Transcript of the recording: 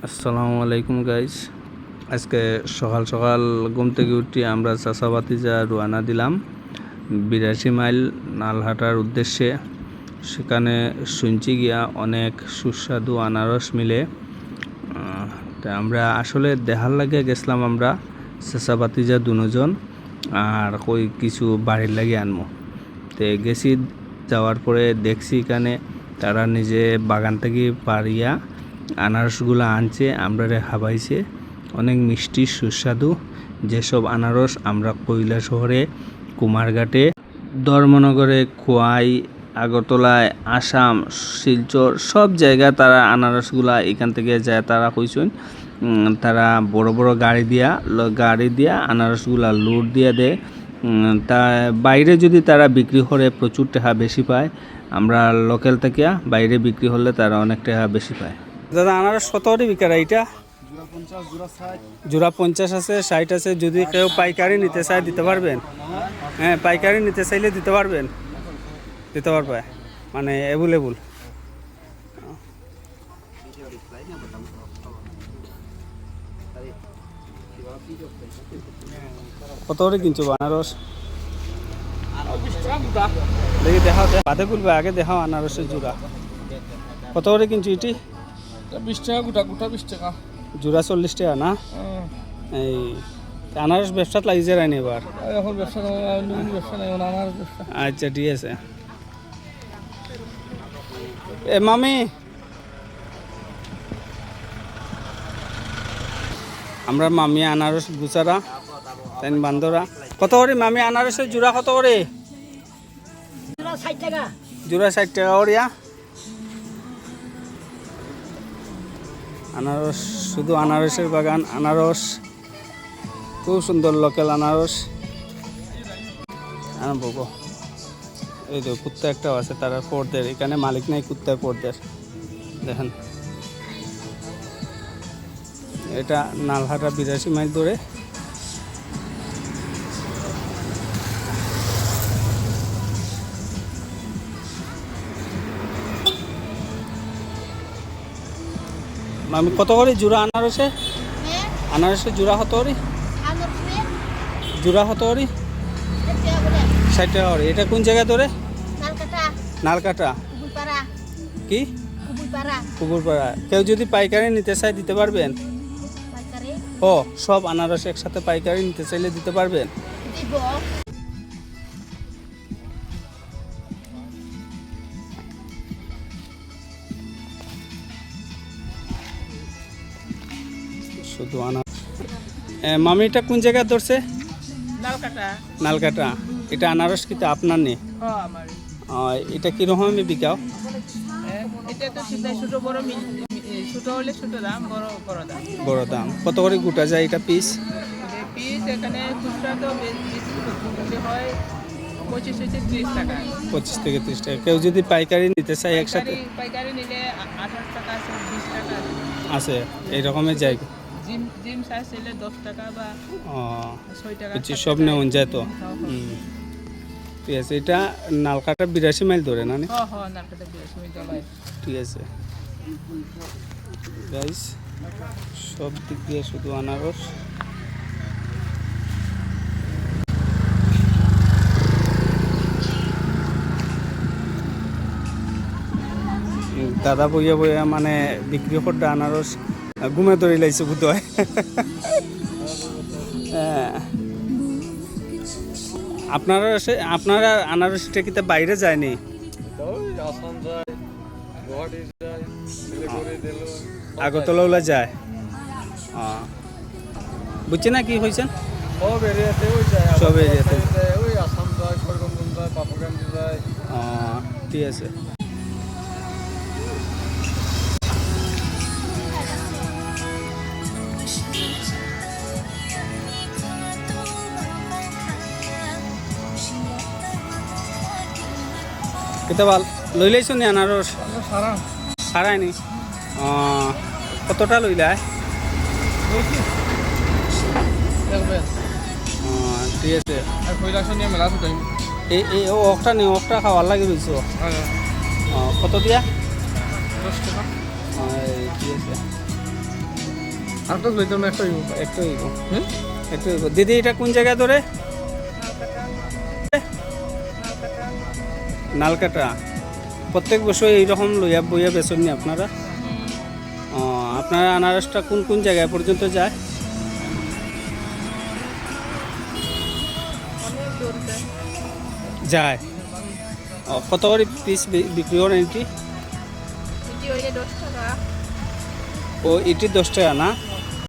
আসসালামু আলাইকুম গাইস। আজকে সকাল সকাল ঘুম থেকে উঠে আমরা চাষাবাতিজা রওনা দিলাম 82 মাইল নালহাটার উদ্দেশ্যে। সেখানে শুনছি গিয়া অনেক সুস্বাদু আনারস মিলে। তা আমরা আসলে দেখার লাগে গেছিলাম আমরা চাষাবাতিজা দুজন, আর কই কিছু বাড়ির লাগে আনমো। তো গেছি, যাওয়ার পরে দেখছি এখানে তারা নিজে বাগান থেকে পারিয়া আনারসগুলো আনছে, আমরা খাবাইছে। অনেক মিষ্টি সুস্বাদু যেসব আনারস আমরা কৈলাসহরে, কুমারঘাটে, ধর্মনগরে, খোয়াই, আগরতলায়, আসাম, শিলচর সব জায়গায় তারা আনারসগুলা এখান থেকে যায়। তারা কইছেন তারা বড় বড় গাড়ি দিয়া আনারসগুলা লোড দিয়ে দেয়। তা বাইরে যদি তারা বিক্রি করে প্রচুর টাকা বেশি পায়। আমরা লোকাল থেকে বাইরে বিক্রি হলে তারা অনেক টাকা বেশি পায়। দাদা আনারস কত করে বিক্রি? এইটা জোড়া 50 আছে, 60 আছে। যদি কেউ পাইকারি নিতে চায় দিতে পারবেন? হ্যাঁ, পাইকারি নিতে চাইলে দিতে পারবেন? দিতে পারবে, মানে অ্যাভেলেবল। কত করে কিনছো আনারস? দেখি দেখাও, বাদে খুলবে, আগে দেখাও আনারসের জোড়া কত করে কিনছো? এটি 20 টাকা গোটা, গোটা 20 টাকা জোড়া, 40 টাকা না? এই আনারস ব্যবসাত লাগিছে রাইনি এবার? এখন ব্যবসা ব্যবসা নাই, আমার ব্যবসা। আচ্ছা, ঠিক আছে। এ মামি, আমরা মামি আনারস গুছারা তাই বান্দরা। কত করে মামি আনারসের জোড়া? কত করে জোড়া? 60 টাকা করিয়া আনারস। শুধু আনারসের বাগান, আনারস খুব সুন্দর, লোকাল আনারস। বাবু এই তো কুত্তা একটাও আছে, তারা পর্দের এখানে মালিক নাই, কুত্তায় পর্দের দেখেন। এটা নালহাটা 82 মাইল ধরে। আমি কত করে জোড়া আনারসে? আনারসের জোড়া কত করে? জোড়া কত করে? 60 টাকা করে। এটা কোন জায়গা ধরে? নালকাটা। কি কুকুরপাড়া। কেউ যদি পাইকারি নিতে চায় দিতে পারবেন? ও, সব আনারস একসাথে পাইকারি নিতে চাইলে দিতে পারবেন? শুধু আনারস। মামিটা কোন জায়গায় ধরছে? নালকাটা। এটা আনারস কিন্তু আপনার নেই? এটা কিরকম বিকাও? বড় দাম। কত করে গোটা যায় এটা পিস? 25 থেকে 30 টাকা। কেউ যদি পাইকারি নিতে চায় একসাথে? পাইকারি নিলে 18 টাকা, 20 টাকা আছে, এই রকমের যায়। জিম সাইজ নিলে 10 টাকা বা 6 টাকা। সব নেওয়া যায় তো। ঠিক আছে। এটা নালকাটা 82 মাইল ধরে না? নালকাটা 82 মাইল ধরে। ঠিক আছে গাইস, সব দিক দিয়ে শুধু আনারস। দাদা বইয়া বইয়া মানে বিক্রি করতে আনারস ঘুমে ধরে লাইছে বুধ হয়। আপনারা আনারসটা কি বাইরে যায়নি? আগরতলা ওলা যায়। বুঝছে না কি হয়েছেন? সব এরিয়াতে। ঠিক আছে। কেতবা লই লাইছো নি আনারস? সারাইনি। কতটা লইলাই? ঠিক আছে। এই অকটা নেই, অকটা খাওয়ার লাগে রয়েছো। কত দিয়া? 10 টাকা। ঠিক আছে। আর তো লইতাম না একটা একটু হইব হুম একটু হইব। দিদি এটা কোন জায়গা ধরে? নালকাটা। প্রত্যেক বছর এইরকম লইয়া বইয়া বেচন নি আপনারা? ও, আপনার আনারসটা কোন কোন জায়গায় পর্যন্ত যায়? অনেক দূর যায়। যায়। ও, কত করে পিস বিক্রি করেন এটি? এটি হইলে 10 টাকা। ও, এটি 10 টাকা না?